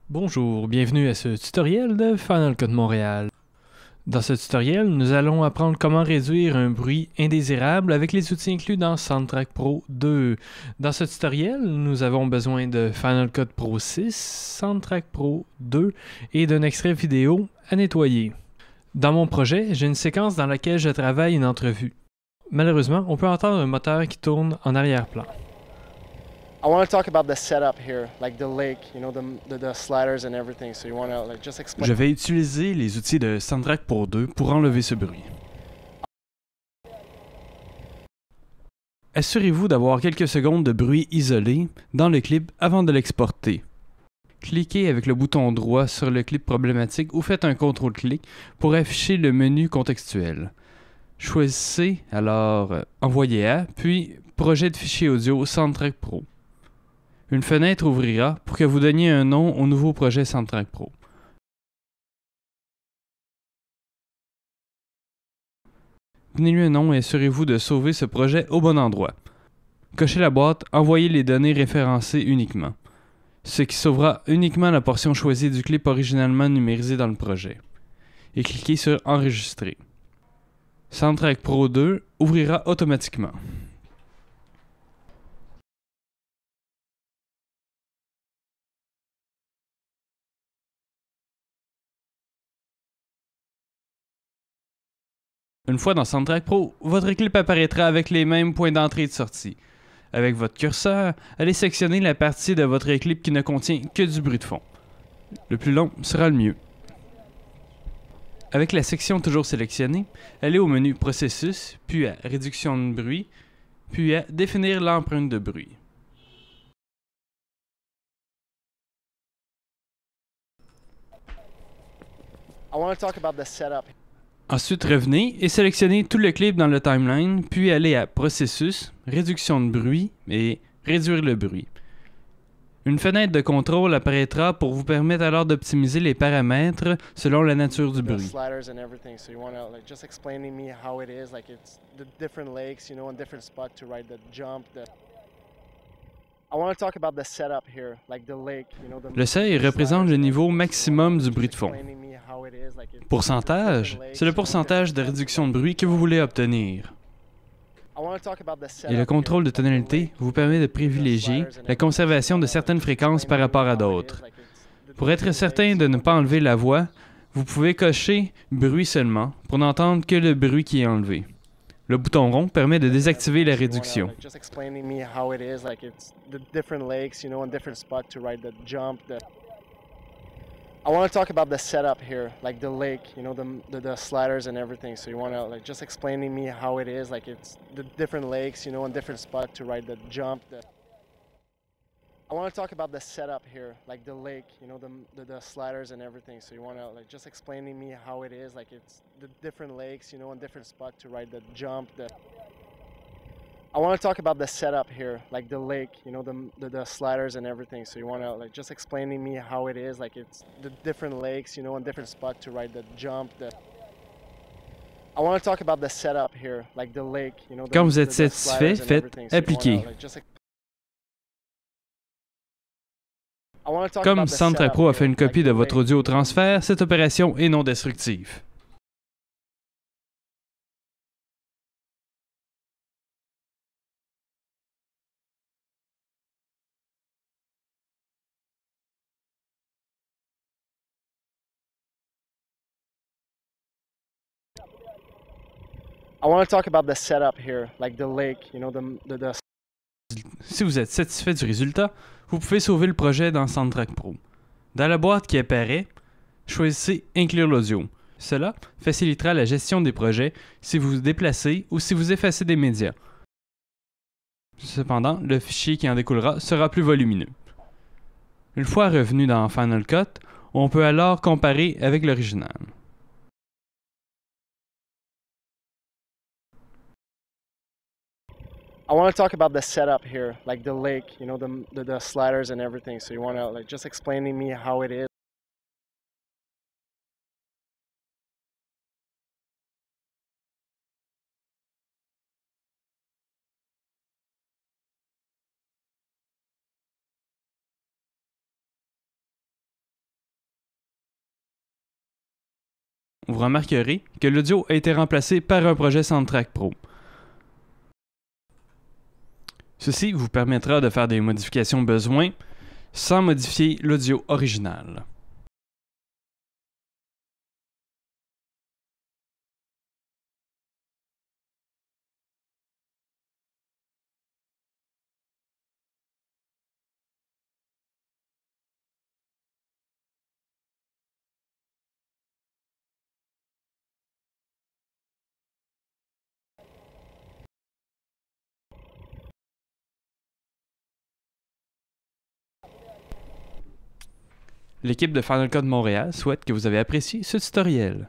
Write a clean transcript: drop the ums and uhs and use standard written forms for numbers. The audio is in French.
Bonjour, bienvenue à ce tutoriel de Final Cut Montréal. Dans ce tutoriel, nous allons apprendre comment réduire un bruit indésirable avec les outils inclus dans Soundtrack Pro 2. Dans ce tutoriel, nous avons besoin de Final Cut Pro 6, Soundtrack Pro 2 et d'un extrait vidéo à nettoyer. Dans mon projet, j'ai une séquence dans laquelle je travaille une entrevue. Malheureusement, on peut entendre un moteur qui tourne en arrière-plan. I want to talk about the setup here, like the lake, the sliders and everything. So you want to just explain. Je vais utiliser les outils de Soundtrack Pro 2 pour enlever ce bruit. Assurez-vous d'avoir quelques secondes de bruit isolé dans le clip avant de l'exporter. Cliquez avec le bouton droit sur le clip problématique ou faites un contrôle-clic pour afficher le menu contextuel. Choisissez alors Envoyer à, puis Projet de fichier audio Soundtrack Pro. Une fenêtre ouvrira pour que vous donniez un nom au nouveau projet Soundtrack Pro. Donnez-lui un nom et assurez-vous de sauver ce projet au bon endroit. Cochez la boîte « Envoyer les données référencées uniquement », ce qui sauvera uniquement la portion choisie du clip originalement numérisé dans le projet. Et cliquez sur « Enregistrer ». Soundtrack Pro 2 ouvrira automatiquement. Une fois dans Soundtrack Pro, votre clip apparaîtra avec les mêmes points d'entrée et de sortie. Avec votre curseur, allez sectionner la partie de votre clip qui ne contient que du bruit de fond. Le plus long sera le mieux. Avec la section toujours sélectionnée, allez au menu Processus, puis à Réduction de bruit, puis à Définir l'empreinte de bruit. I want to talk about the setup. Ensuite, revenez et sélectionnez tout le clip dans le timeline, puis allez à Processus, Réduction de bruit et Réduire le bruit. Une fenêtre de contrôle apparaîtra pour vous permettre alors d'optimiser les paramètres selon la nature du The bruit. sliders and everything. So you want to just explaining me how it is, like it's the different lakes, and different spot to ride the jump. I want to talk about the setup here, like the lake, Le seuil représente le niveau maximum du bruit de fond. Pourcentage, c'est le pourcentage de réduction de bruit que vous voulez obtenir. Et le contrôle de tonalité vous permet de privilégier la conservation de certaines fréquences par rapport à d'autres. Pour être certain de ne pas enlever la voix, vous pouvez cocher « Bruit seulement » pour n'entendre que le bruit qui est enlevé. Le bouton rond permet de désactiver la réduction. I want to talk about the setup here, like the lake, the sliders and everything. So you want to just explaining me how it is, like it's the different lakes, and different spot to ride the jump. I want to talk about the setup here, like the lake, the sliders and everything. So you want to just explaining me how it is, like it's the different lakes, and different spot to ride the jump. I want to talk about the setup here, like the lake, the sliders and everything. So you want to just explaining me how it is, like it's the different lakes, and different spot to ride the jump. I want to talk about the setup here, like the lake, Quand vous êtes satisfait, faites « Appliquer ». Comme Soundtrack Pro a fait une copie de votre audio au transfert, cette opération est non destructive. I want to talk about the setup here, like the lake, Si vous êtes satisfait du résultat, vous pouvez sauver le projet dans Soundtrack Pro. Dans la boîte qui apparaît, choisissez Inclure l'audio. Cela facilitera la gestion des projets si vous vous déplacez ou si vous effacez des médias. Cependant, le fichier qui en découlera sera plus volumineux. Une fois revenu dans Final Cut, on peut alors comparer avec l'original. I want to talk about the setup here, like the lake, the sliders and everything. So you want to just explaining me how it is. vous remarquerez que l'audio a été remplacé par un projet Soundtrack Pro. Ceci vous permettra de faire des modifications besoin sans modifier l'audio original. L'équipe de Final Cut Montréal souhaite que vous avez apprécié ce tutoriel.